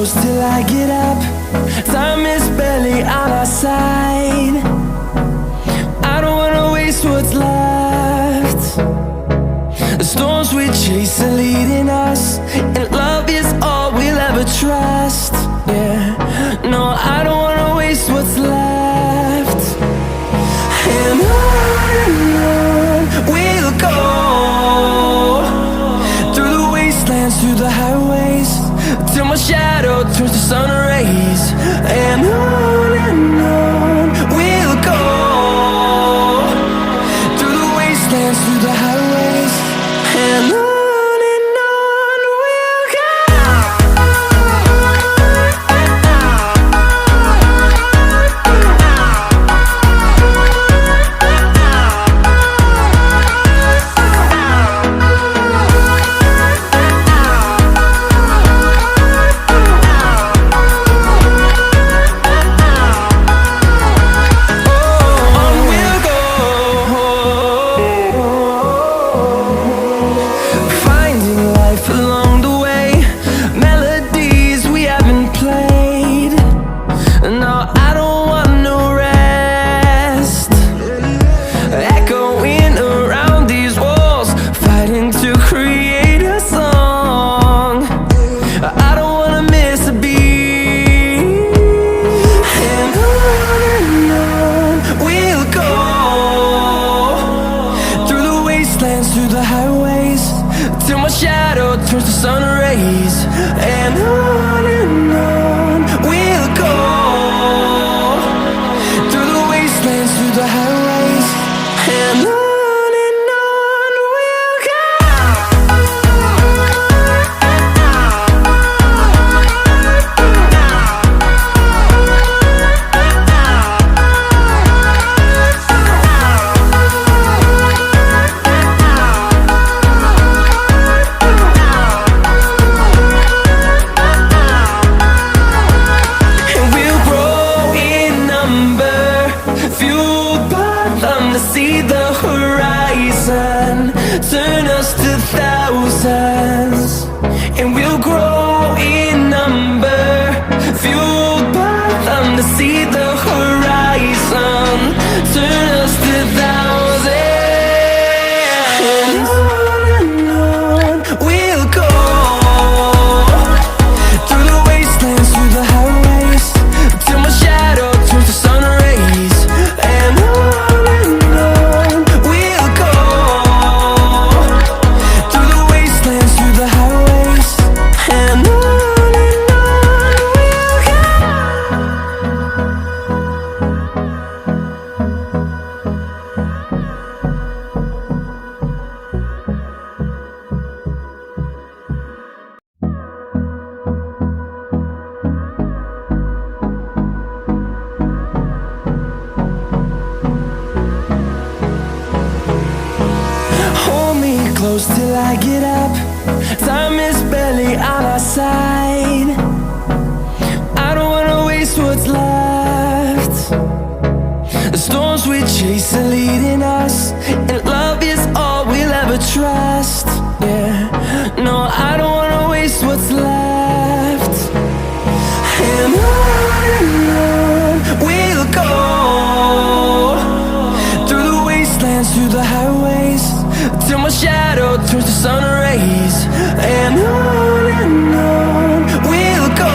close till I get up. Time is barely on our side. I don't wanna waste what's left. The storms we chase are leading us, and love is all we'll ever trust. Yeah, no, I don't wanna waste what's left. And on we'll go, through the wastelands, through the highways, till my shadow turns to sun rays. And on we'll go, through the wastelands, through the highways, and on we'll go. Through the highways, till my shadow turns to sun rays. And on we'll go, through the wastelands, through the highways, and on we'll go. See the horizon, turn us to thousands, and we'll grow in number, fueled by them to see the horizon, turn us to thousands. And on we'll go, through the wastelands, through the highways, till my shadow turns to sun rays. And close till I get up. Time is barely on our side. I don't wanna waste what's left. The storms we chase are leading us, and love is all we'll ever trust. Yeah, no, I don't wanna waste what's left. And on we'll go, through the wastelands, through the highways, till my shadow turns to sun rays. And on we'll go,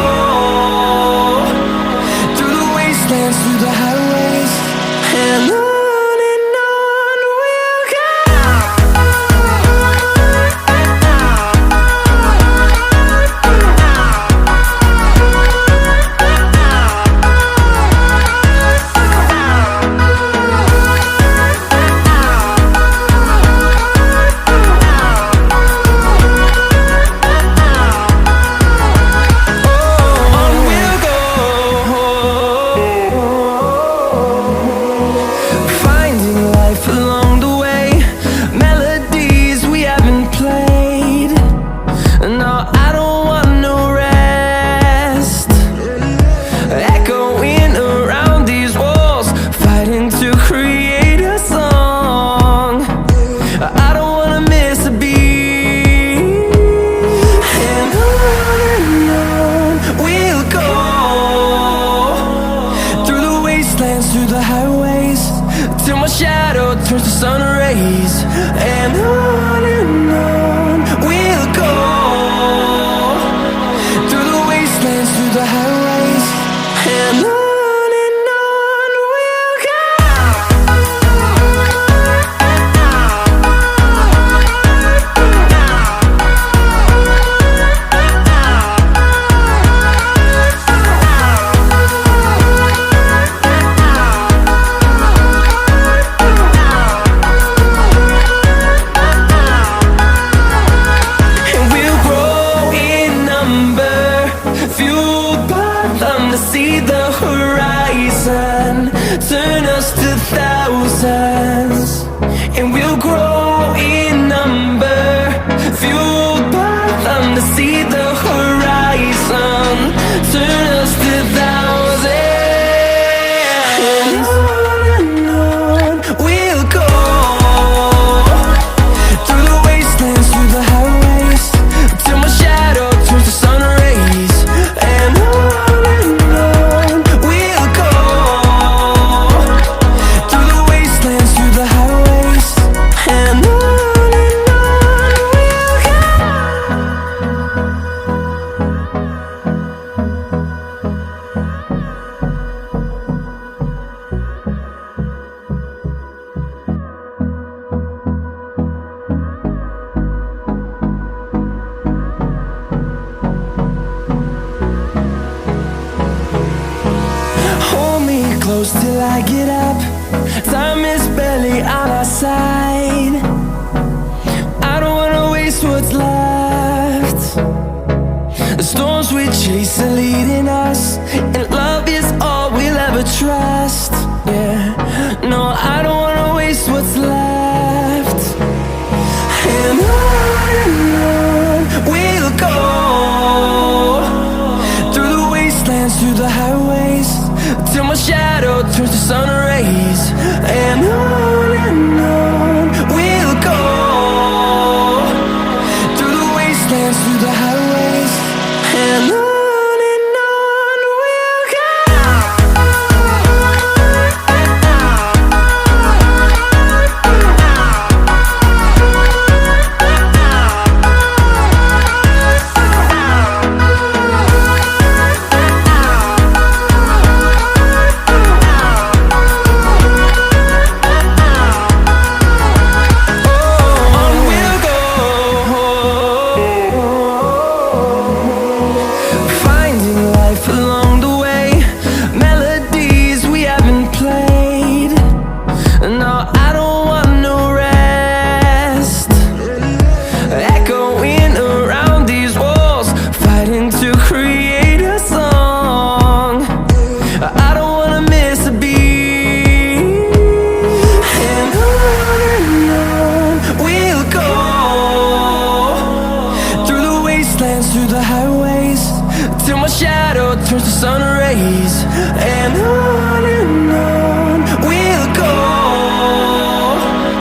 through the wastelands, through the highways, and on we'll go. wastelands, through the highways, till my shadow turns to sun rays. And on we'll go, through the wastelands, through the highways, and on we'll go. See the horizon, turn us to thousands, and we'll grow in number, fueled by them to see the horizon, turn us to thousands, and on we'll go, through the wastelands, through the highways, till my shadow turns to sun rays. And close till I get up, time is barely on our side. I don't wanna waste what's left. The storms we chase are leading us, and love is all we'll ever trust. Yeah, no, I don't wanna waste what's left. And on we'll go, through the wastelands, through the highways, till my shadow turns to sun rays. And on we'll go, through the wastelands, through the highways, and on we'll go. Through the highways, till my shadow turns to sun rays. And on